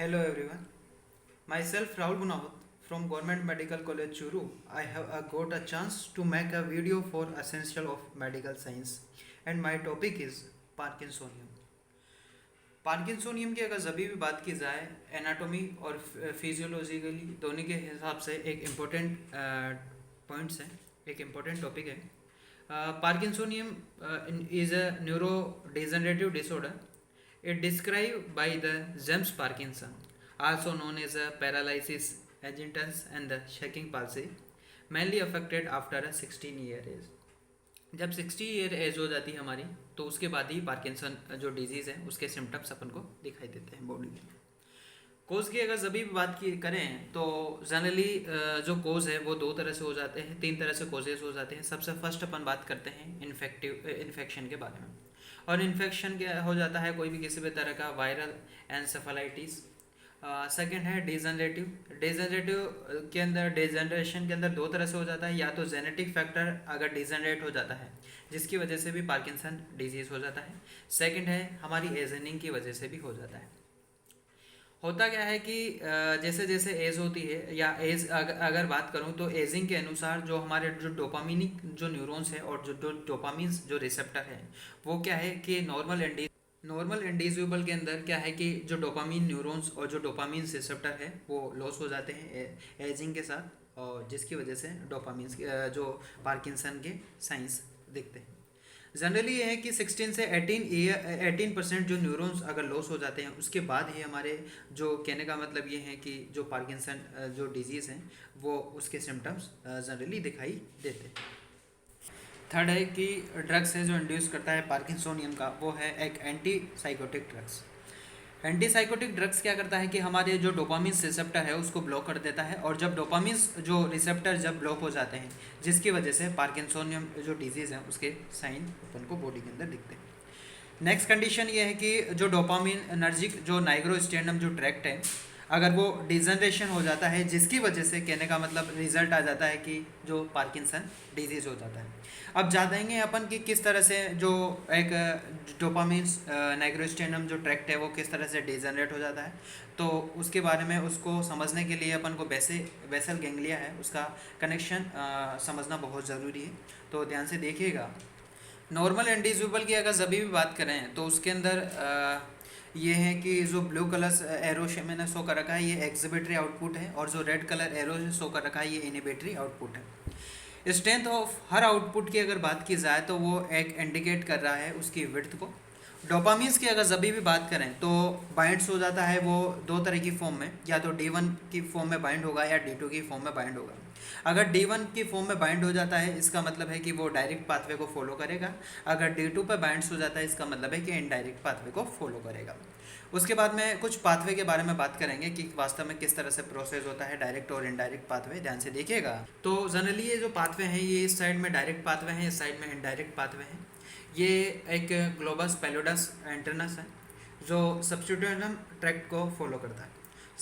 Hello everyone. Myself Rahul Gunawat from Government Medical College Churu. I have got a chance to make a video for essential of medical science and my topic is Parkinsonium. पार्किंसोनियम की अगर जभी भी बात की जाए anatomy और physiologically दोनों के हिसाब से एक इम्पोर्टेंट पॉइंट्स है, एक इम्पोर्टेंट टॉपिक है. Parkinsonism is a neuro degenerative disorder. It described by the James Parkinson, also known as a paralysis agitans and the shaking palsy, mainly affected after a 16-year age. जब 60 year as हो जाती है हमारी तो उसके बाद ही Parkinson जो disease है उसके सिम्टम्स अपन को दिखाई देते हैं बॉडी में. कोज की अगर जब भी बात की करें तो जनरली जो कोज है वो दो तरह से हो जाते हैं, तीन तरह से कोजेस हो जाते हैं. सबसे फर्स्ट अपन बात करते हैं इन्फेक्शन के बारे में. और इन्फेक्शन क्या हो जाता है, कोई भी किसी भी तरह का वायरल एनसेफेलाइटिस. सेकंड है डिजनरेटिव. डिजनरेटिव के अंदर डिजनरेशन के अंदर दो तरह से हो जाता है, या तो जेनेटिक फैक्टर अगर डिजनरेट हो जाता है जिसकी वजह से भी पार्किंसन डिजीज़ हो जाता है. सेकंड है हमारी एजनिंग की वजह से भी हो जाता है. होता क्या है कि जैसे जैसे एज होती है या एज अगर बात करूं तो एजिंग के अनुसार जो हमारे जो डोपामिनिक जो न्यूरॉन्स है और जो डोपामिन जो रिसेप्टर है वो क्या है कि नॉर्मल इंडिविजुअल के अंदर क्या है कि जो डोपामिन न्यूरॉन्स और जो डोपामिन रिसेप्टर है वो लॉस हो जाते हैं एजिंग के साथ, और जिसकी वजह से डोपामिन जो पार्किंसन के साइंस दिखते हैं. जनरली ये है कि 16 से 18% जो न्यूरॉन्स अगर लॉस हो जाते हैं उसके बाद ही हमारे जो कहने का मतलब ये है कि जो पार्किंसन जो डिजीज़ हैं वो उसके सिम्टम्स जनरली दिखाई देते हैं. थर्ड है कि ड्रग्स है जो इंड्यूस करता है पार्किंसोनियम का, वो है एक anti psychotic drugs. Anti psychotic drugs क्या करता है कि हमारे जो डोपामिन रिसेप्टर है उसको ब्लॉक कर देता है, और जब डोपामिन जो रिसेप्टर जब ब्लॉक हो जाते हैं जिसकी वजह से पार्किंसोनियम जो डिजीज़ है उसके साइन अपन को बॉडी के अंदर दिखते हैं. नेक्स्ट कंडीशन ये है कि जो डोपामिन एनर्जिक जो नाइग्रोस्टेनम जो ट्रैक्ट है अगर वो डिजनरेशन हो जाता है जिसकी वजह से कहने का मतलब रिजल्ट आ जाता है कि जो पार्किंसन डिजीज़ हो जाता है. अब जानेंगे अपन कि किस तरह से जो एक डोपामिन नाइग्रोस्टेनम जो ट्रैक्ट है वो किस तरह से डिजनरेट हो जाता है. तो उसके बारे में उसको समझने के लिए अपन को बेसल गैंग्लिया है उसका कनेक्शन समझना बहुत ज़रूरी है. तो ध्यान से देखिएगा. नॉर्मल इंडिविजुअल की अगर जब भी बात करें तो उसके अंदर ये है कि जो ब्लू कलर एरो मैंने शो कर रखा है ये एग्जिबिटरी आउटपुट है, और जो रेड कलर एरो शो कर रखा है ये इनिबिटरी आउटपुट है. स्ट्रेंथ ऑफ हर आउटपुट की अगर बात की जाए तो वो एक इंडिकेट कर रहा है उसकी विड्थ को. डोपामिन्स की अगर जब भी बात करें तो बाइंड्स हो जाता है वो दो तरह की फॉर्म में, या तो D1 की फॉर्म में बाइंड होगा या D2 की फॉर्म में बाइंड होगा. अगर D1 की फॉर्म में बाइंड हो जाता है इसका मतलब है कि वो डायरेक्ट पाथवे को फॉलो करेगा. अगर D2 पे बाइंड्स हो जाता है इसका मतलब है कि इनडायरेक्ट पाथवे को फॉलो करेगा. उसके बाद में कुछ पाथवे के बारे में बात करेंगे कि वास्तव में किस तरह से प्रोसेस होता है डायरेक्ट और इनडायरेक्ट पाथवे. ध्यान से देखिएगा. तो जनरली ये जो पाथवे हैं ये इस साइड में डायरेक्ट पाथवे हैं, इस साइड में इनडायरेक्ट पाथवे हैं. ये एक ग्लोबस पैलोडस एंटरनस है जो सब्स्टिट्यूएंटम ट्रैक्ट को फॉलो करता है.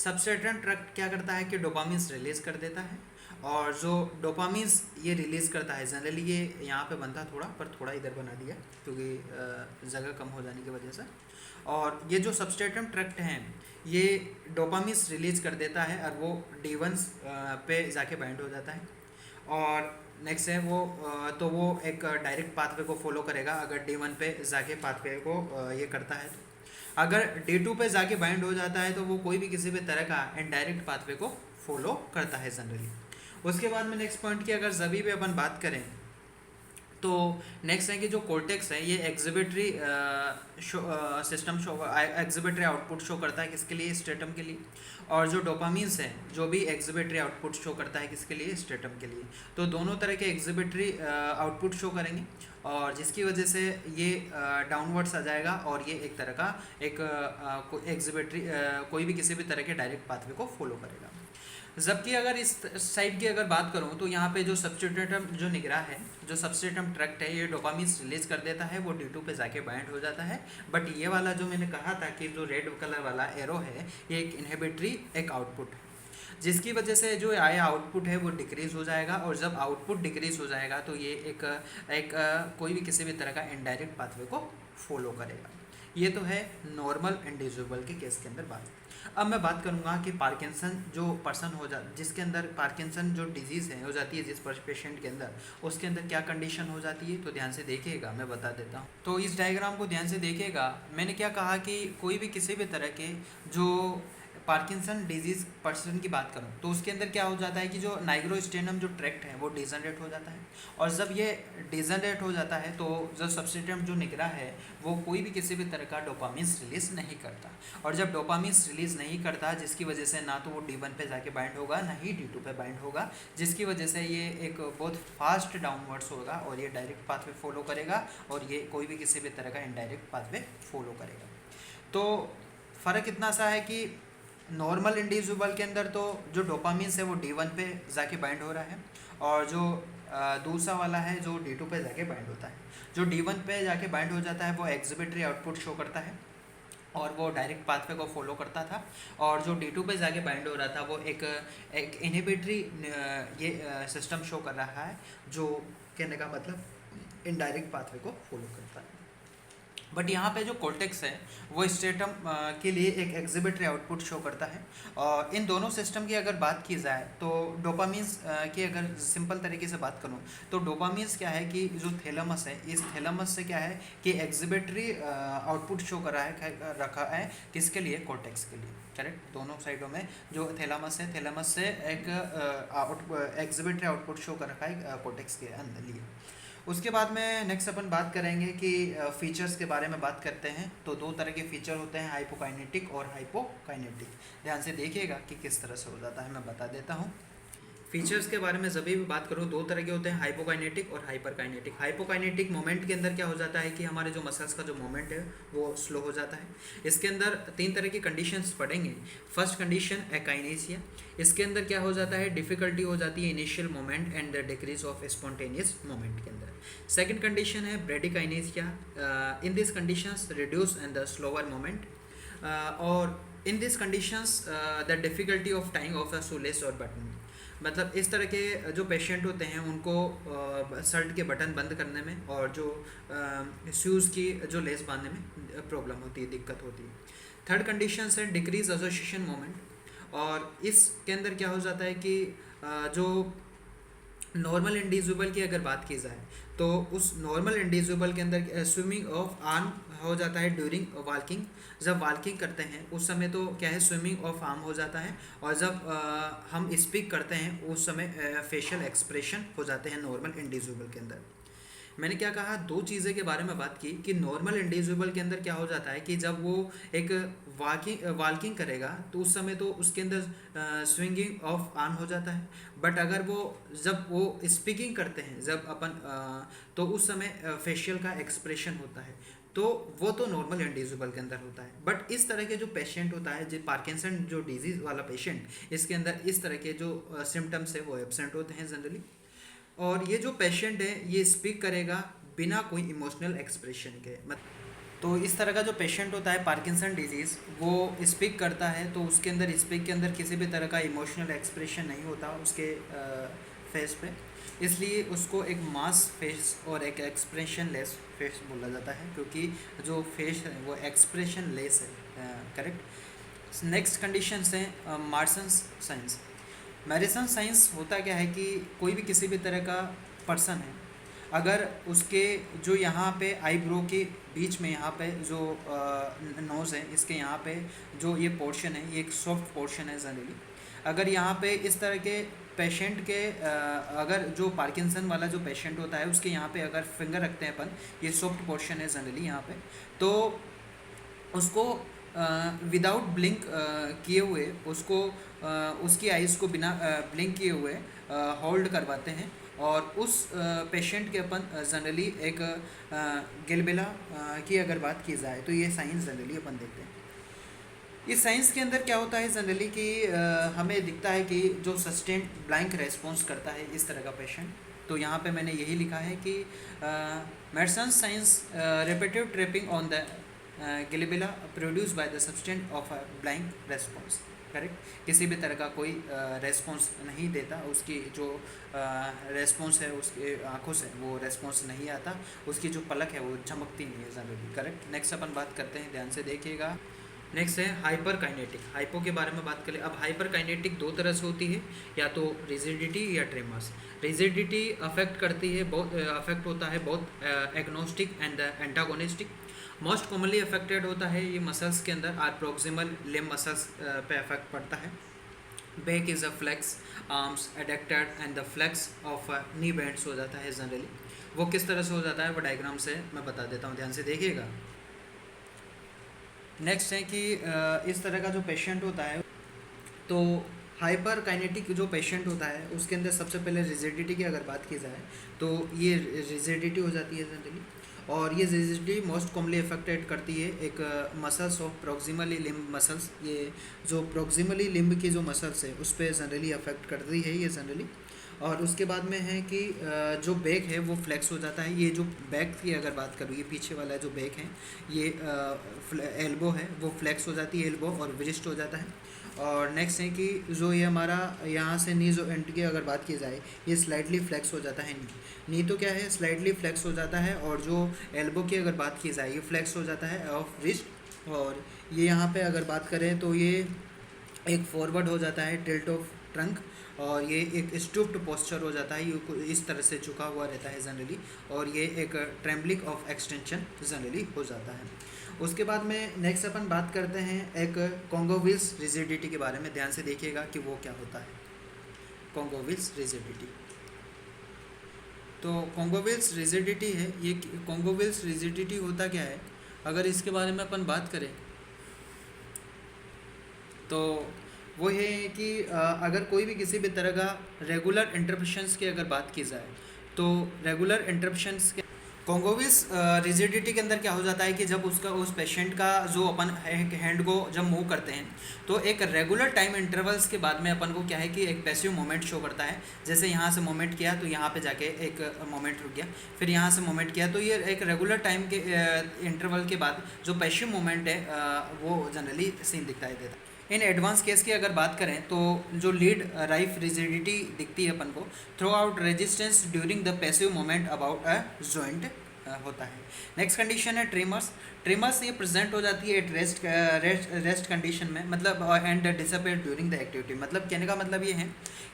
सब्स्टिट्यूएंट ट्रैक्ट क्या करता है कि डोपामिन रिलीज कर देता है, और जो डोपामिन ये रिलीज़ करता है जनरली ये यहाँ पे बनता थोड़ा, पर थोड़ा इधर बना दिया क्योंकि जगह कम हो जाने की वजह से. और ये जो सब्स्टिट्यूएंटम ट्रैक्ट हैं ये डोपामिन रिलीज कर देता है और वो D1 पे जाके बाइंड हो जाता है. और नेक्स्ट है वो तो वो एक डायरेक्ट पाथवे को फॉलो करेगा अगर D1 पे जाके पाथवे को ये करता है. तो अगर D2 पे जाके बाइंड हो जाता है तो वो कोई भी किसी भी तरह का इनडायरेक्ट पाथवे को फॉलो करता है जनरली. उसके बाद में नेक्स्ट पॉइंट की अगर जभी भी अपन बात करें तो नेक्स्ट है कि जो कोर्टेक्स है ये एग्जिबिटरी सिस्टम शो एग्जिबिटरी आउटपुट शो करता है किसके लिए, स्ट्रेटम के लिए. और जो डोपामिन्स है जो भी एग्जिबिटरी आउटपुट शो करता है किसके लिए, स्ट्रेटम के लिए. तो दोनों तरह के एग्जिबिटरी आउटपुट शो करेंगे और जिसकी वजह से ये डाउनवर्ड्स आ जाएगा और ये एक तरह का एक एग्जिबिटरी कोई भी किसी भी तरह के डायरेक्ट पाथवे को फॉलो करेगा. जबकि अगर इस साइड की अगर बात करूं तो यहाँ पे जो सब्स्टिट्यूएंटम जो निगराह है जो सब्स्टिट्यूएंटम ट्रैक्ट है ये डोपामिन रिलीज कर देता है, वो D2 पे जाके बाइंड हो जाता है. बट ये वाला जो मैंने कहा था कि जो रेड कलर वाला एरो है ये एक इनहिबिटरी एक आउटपुट है, जिसकी वजह से जो आया आउटपुट है वो डिक्रीज हो जाएगा. और जब आउटपुट डिक्रीज हो जाएगा तो ये एक कोई भी किसी भी तरह का इनडायरेक्ट पाथवे को फॉलो करेगा. ये तो है नॉर्मल इंडिविजुअल के केस के अंदर बात। अब मैं बात करूंगा कि पार्किंसन जो पर्सन हो जा जिसके अंदर पार्किंसन जो डिजीज़ है हो जाती है जिस पेशेंट के अंदर, उसके अंदर क्या कंडीशन हो जाती है, तो ध्यान से देखिएगा, मैं बता देता हूँ। तो इस डायग्राम को ध्यान से देखिएगा। मैंने क्या कहा कि कोई भी किसी भी तरह के जो पार्किंसन डिजीज़ पर्सन की बात करूं तो उसके अंदर क्या हो जाता है कि जो नाइग्रोस्टेनम जो ट्रैक्ट है वो डिजनरेट हो जाता है, और जब ये डिजनरेट हो जाता है तो जो सब्सटेंस जो निकला है वो कोई भी किसी भी तरह का डोपामिन्स रिलीज़ नहीं करता, और जब डोपामिन्स रिलीज़ नहीं करता जिसकी वजह से ना तो वो D1 पे जाके बाइंड होगा ना ही D2 पे बाइंड होगा, जिसकी वजह से ये एक बहुत फास्ट डाउनवर्ड्स होगा और ये डायरेक्ट पाथवे फॉलो करेगा और ये कोई भी किसी भी तरह का इनडायरेक्ट पाथवे फॉलो करेगा। तो फ़र्क इतना सा है कि नॉर्मल इंडिविजुअल के अंदर तो जो डोपामिन्स है वो D1 पे जाके बाइंड हो रहा है, और जो दूसरा वाला है जो D2 पे जाके बाइंड होता है। जो D1 पे जाके बाइंड हो जाता है वो एक्जिबिटरी आउटपुट शो करता है और वो डायरेक्ट पाथवे को फॉलो करता था, और जो D2 पे जाके बाइंड हो रहा था वो एक इनहिबिटरी ये सिस्टम शो कर रहा है, जो कहने का मतलब इनडायरेक्ट पाथवे को फॉलो करता है। बट यहाँ पे जो कोर्टेक्स है वो स्टेटम के लिए एक एक्जिबिटरी आउटपुट शो करता है। और इन दोनों सिस्टम की अगर बात की जाए तो डोपामिन्स की अगर सिंपल तरीके से बात करूँ तो डोपामिन्स क्या है कि जो थैलेमस है, इस थैलेमस से क्या है कि एक्जिबिटरी आउटपुट शो कर रखा है किसके लिए, कोर्टेक्स के लिए। करेक्ट, दोनों साइडों में जो थैलेमस है, थैलेमस से एक एक्जिबिटरी आउटपुट शो कर रखा है कोर्टेक्स के अंदर लिए। उसके बाद में नेक्स्ट अपन बात करेंगे कि फीचर्स के बारे में बात करते हैं। तो दो तरह के फीचर होते हैं, हाइपोकाइनेटिक और हाइपोकाइनेटिक। ध्यान से देखिएगा कि किस तरह से हो जाता है, मैं बता देता हूँ। फीचर्स के बारे में जब भी बात करूँ दो तरह के होते हैं, हाइपोकाइनेटिक और हाइपरकाइनेटिक। हाइपोकाइनेटिक मोमेंट के अंदर क्या हो जाता है कि हमारे जो मसल्स का जो मोमेंट है वो स्लो हो जाता है। इसके अंदर तीन तरह की कंडीशंस पड़ेंगे। फर्स्ट कंडीशन एकाइनेसिया, इसके अंदर क्या हो जाता है, डिफिकल्टी हो जाती है initial moment and the decrease of spontaneous moment के अंदर। सेकेंड कंडीशन है bradykinesia, in this conditions reduce and the slower moment, और in this conditions the difficulty of tying of a shoelace और बटन। मतलब इस तरह के जो पेशेंट होते हैं उनको शर्ट के बटन बंद करने में और जो शूज़ की जो लेस बांधने में प्रॉब्लम होती है, दिक्कत होती है। थर्ड कंडीशन है डिक्रीज एसोसिएशन मोमेंट, और इसके अंदर क्या हो जाता है कि जो नॉर्मल इंडिविजुअल की अगर बात की जाए तो उस नॉर्मल इंडिविजुअल के अंदर स्विमिंग ऑफ आर्म हो जाता है ड्यूरिंग वॉकिंग। जब वॉकिंग करते हैं उस समय तो क्या है, स्विमिंग ऑफ आर्म हो जाता है, और जब हम स्पीक करते हैं उस समय फेशियल एक्सप्रेशन हो जाते हैं नॉर्मल इंडिविजुअल के अंदर। मैंने क्या कहा, दो चीज़ें के बारे में बात की कि नॉर्मल इंडिविजुअल के अंदर क्या हो जाता है कि जब वो एक वॉकिंग करेगा तो उस समय तो उसके अंदर स्विंगिंग ऑफ आर्म हो जाता है। बट अगर वो जब वो स्पीकिंग करते हैं जब अपन तो उस समय फेशियल का एक्सप्रेशन होता है, तो वो तो नॉर्मल इंडिविजुअल के अंदर होता है। बट इस तरह के जो पेशेंट होता है, जो पार्किंसन जो डिजीज़ वाला पेशेंट, इसके अंदर इस तरह के जो सिम्टम्स है वो एब्सेंट होते हैं जनरली। और ये जो पेशेंट है ये स्पीक करेगा बिना कोई इमोशनल एक्सप्रेशन के। तो इस तरह का जो पेशेंट होता है पार्किंसन डिजीज़, वो स्पीक करता है तो उसके अंदर स्पीक के अंदर किसी भी तरह का इमोशनल एक्सप्रेशन नहीं होता उसके फेस पे, इसलिए उसको एक मास फेस और एक एक्सप्रेशन लेस फेस बोला जाता है, क्योंकि जो फेस है वो एक्सप्रेशन लेस है। करेक्ट। नेक्स्ट कंडीशन है मार्सन साइंस। मैरिसन साइंस होता क्या है कि कोई भी किसी भी तरह का पर्सन है, अगर उसके जो यहाँ पे आईब्रो के बीच में यहाँ पे जो नोज़ है, इसके यहाँ पे जो ये पोर्शन है ये एक सॉफ्ट पोर्शन है जनरली। अगर यहाँ पे इस तरह के पेशेंट के अगर जो पार्किंसन वाला जो पेशेंट होता है उसके यहाँ पे अगर फिंगर रखते हैं अपन, ये सॉफ्ट पोर्शन है जनरली यहाँ पे, तो उसको विदाउट ब्लिंक किए हुए उसको उसकी आइज़ को बिना ब्लिंक किए हुए होल्ड करवाते हैं, और उस पेशेंट के अपन जनरली एक गिलबिला की अगर बात की जाए तो ये साइंस जनरली अपन देखते हैं। इस साइंस के अंदर क्या होता है जनरली कि हमें दिखता है कि जो सस्टेन्ड ब्लैंक रेस्पॉन्स करता है इस तरह का पेशेंट। तो यहाँ पे मैंने यही लिखा है कि medicine science repeated trapping on the glabella produce by the substance of a blank response, correct. किसी भी तरह का कोई रेस्पॉन्स नहीं देता, उसकी जो रेस्पॉन्स है उसके आंखों से वो रेस्पॉन्स नहीं आता, उसकी जो पलक है वो झमकती नहीं है जनरली, करेक्ट। नेक्स्ट अपन बात करते हैं, ध्यान से देखिएगा। नेक्स्ट है हाइपर काइनेटिक। हाइपो के बारे में बात करें। अब हाइपर काइनेटिक दो तरह से होती है, या तो रिजिडिटी या ट्रेमर्स। रिजिडिटी अफेक्ट करती है, बहुत अफेक्ट होता है बहुत agnostic and antagonistic. Most commonly affected होता है ये मसल्स के अंदर, आर प्रोक्सिमल लिम्ब मसल्स पे अफेक्ट पड़ता है। Back is a flex, arms adducted and the flex of knee bends हो जाता है जनरली। वो किस तरह से हो जाता है वो डायग्राम से मैं बता देता हूँ, ध्यान से देखिएगा। नेक्स्ट है कि इस तरह का जो पेशेंट होता है, तो हाइपर काइनेटिक जो पेशेंट होता है उसके अंदर सबसे पहले रिजिडिटी की अगर बात की जाए तो ये रिजिडिटी हो जाती है जनरली। और ये रिजिडिटी मोस्ट कॉमनली अफेक्टेड करती है एक मसल्स ऑफ प्रोक्सिमली लिम्ब मसल्स। ये जो प्रोक्सिमली लिम्ब की जो मसल्स है उस पर जनरली अफेक्ट करती है ये जनरली। और उसके बाद में है कि जो बैक है वो फ्लेक्स हो जाता है। ये जो बैक की अगर बात करूँ, ये पीछे वाला जो बैक है, ये एल्बो है वो फ्लेक्स हो जाती है, एल्बो और विरिस्ट हो जाता है। और नेक्स्ट है कि जो ये हमारा यहाँ से नी जो एंड की अगर बात की जाए, ये स्लाइटली फ्लेक्स हो जाता है। नी तो क्या है, स्लाइटली फ्लेक्स हो जाता है। और जो एल्बो की अगर बात की जाए, ये फ्लेक्स हो जाता है ऑफ रिस्ट। और ये यहाँ पे अगर बात करें तो ये एक फॉरवर्ड हो जाता है, टिल्ट ऑफ ट्रंक। और ये एक स्टूप्ड पोस्चर हो जाता है, ये इस तरह से झुका हुआ रहता है जनरली। और ये एक ट्रेम्बलिंग ऑफ एक्सटेंशन जनरली हो जाता है। उसके बाद में नेक्स्ट अपन बात करते हैं एक कॉन्गोविल्स रिजिडिटी के बारे में। ध्यान से देखिएगा कि वो क्या होता है कॉन्गोविल्स रिजिडिटी। तो कॉन्गोविल्स रिजिडिटी है, ये कॉन्गोविल्स रिजिडिटी होता क्या है, अगर इसके बारे में अपन बात करें तो वो है कि अगर कोई भी किसी भी तरह का रेगुलर इंटरप्शंस की अगर बात की जाए तो रेगुलर इंटरप्शंस के कॉन्गोविल्स रिजिडिटी के अंदर क्या हो जाता है कि जब उसका उस पेशेंट का जो अपन हैंड को जब मूव करते हैं तो एक रेगुलर टाइम इंटरवल्स के बाद में अपन को क्या है कि एक पैसिव मोमेंट शो करता है। जैसे यहाँ से मोमेंट किया तो यहाँ पे जाके एक मोमेंट रुक गया, फिर यहाँ से मोमेंट किया, तो ये एक रेगुलर टाइम के इंटरवल के बाद जो पैसिव मोमेंट है वो जनरली सीन दिखाई देता है। इन एडवांस केस की अगर बात करें तो जो लीड राइफ रिजिडिटी दिखती है अपन को through out resistance during the passive moment about a joint होता है। नेक्स्ट कंडीशन है ट्रिमर्स। ट्रिमर्स ये प्रेजेंट हो जाती है एट रेस्ट कंडीशन में, मतलब and disappear during the activity. मतलब कहने का मतलब ये है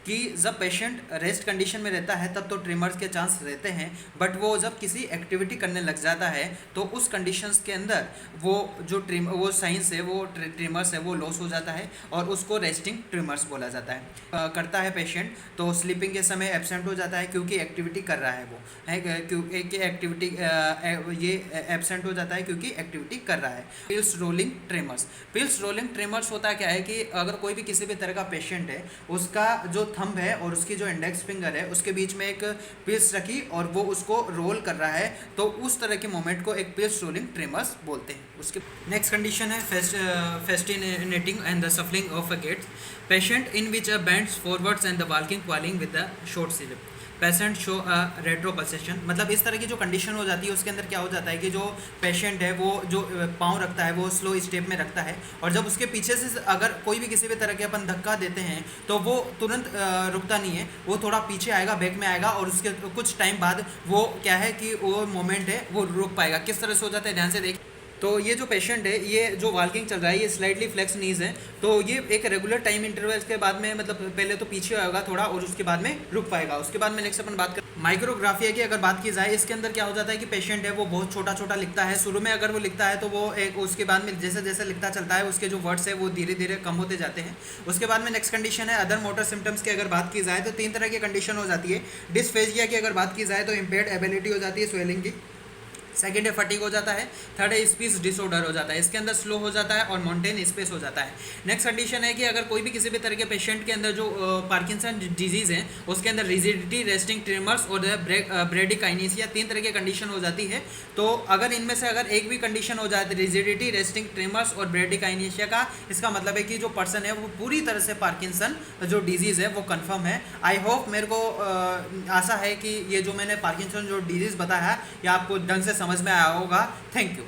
कि जब पेशेंट रेस्ट कंडीशन में रहता है तब तो ट्रिमर्स के चांस रहते हैं, बट वो जब किसी एक्टिविटी करने लग जाता है तो उस कंडीशंस के अंदर वो जो वो साइंस है वो ट्रिमर्स है वो लॉस हो जाता है और उसको रेस्टिंग ट्रिमर्स बोला जाता है। करता है पेशेंट तो स्लीपिंग के समय एब्सेंट हो जाता है क्योंकि एक्टिविटी कर रहा है वो है, क्योंकि एक्टिविटी ये एब्सेंट हो जाता है क्योंकि एक्टिविटी कर रहा है। Pills rolling tremors. Pills rolling tremors होता क्या है कि अगर कोई भी किसी भी तरह का पेशेंट है, उसका जो थंब है और उसकी जो इंडेक्स फिंगर है उसके बीच में एक पिल्स रखी और वो उसको रोल कर रहा है, तो उस तरह के मोमेंट को एक पिल्स रोलिंग ट्रेमर्स बोलते हैं। उसके नेक्स्ट कंडीशन है festinating and the shuffling of a gait patient in which a bends forwards and the walking with the short slip patient show retro pulsation. मतलब इस तरह की जो कंडीशन हो जाती है उसके अंदर क्या हो जाता है कि जो पेशेंट है वो जो पाँव रखता है वो स्लो स्टेप में रखता है, और जब उसके पीछे से अगर कोई भी किसी भी तरह के अपन धक्का देते हैं तो वो तुरंत रुकता नहीं है, वो थोड़ा पीछे आएगा, बैक में आएगा और उसके कुछ टाइम बाद वो क्या है कि वो मोमेंट है वो रुक पाएगा। किस तरह से हो जाता है ध्यान से देख। तो ये जो पेशेंट है, ये जो वॉकिंग चल रहा है, ये स्लाइटली फ्लेक्स नीज है, तो ये एक रेगुलर टाइम इंटरवल के बाद में मतलब पहले तो पीछे आएगा थोड़ा और उसके बाद में रुक पाएगा। उसके बाद में नेक्स्ट अपन बात कर माइक्रोग्राफिया की अगर बात की जाए, इसके अंदर क्या हो जाता है कि पेशेंट है वो बहुत छोटा छोटा लिखता है। शुरू में अगर वो लिखता है तो वो एक, उसके बाद में जैसे जैसे लिखता चलता है उसके जो वर्ड्स है वो धीरे धीरे कम होते जाते हैं। उसके बाद में नेक्स्ट कंडीशन है अदर मोटर सिम्टम्स की अगर बात की जाए तो 3 तरह की कंडीशन हो जाती है। डिस्फेजिया की अगर बात की जाए तो इम्पेयर्ड एबिलिटी हो जाती है स्वेलिंग की। सेकेंड है फटीग हो जाता है। थर्ड है स्पीच डिसऑर्डर हो जाता है, इसके अंदर स्लो हो जाता है और मॉन्टेन स्पेस हो जाता है। नेक्स्ट कंडीशन है कि अगर कोई भी किसी भी तरह के पेशेंट के अंदर जो पार्किंसन डिजीज़ है उसके अंदर रिजिडिटी, रेस्टिंग ट्रिमर्स और ब्रेडिकाइनेसिया 3 तरह की कंडीशन हो जाती है। तो अगर इनमें से अगर एक भी कंडीशन हो जाए रिजिडिटी, रेस्टिंग ट्रिमर्स और ब्रेडिकाइनेसिया का, इसका मतलब है कि जो पर्सन है वो पूरी तरह से पार्किंसन जो डिजीज़ है वो कन्फर्म है। आई होप मेरे को आशा है कि ये जो मैंने पार्किंसन जो डिजीज़ बताया है ये आपको ढंग से समझ में आया होगा। Thank you.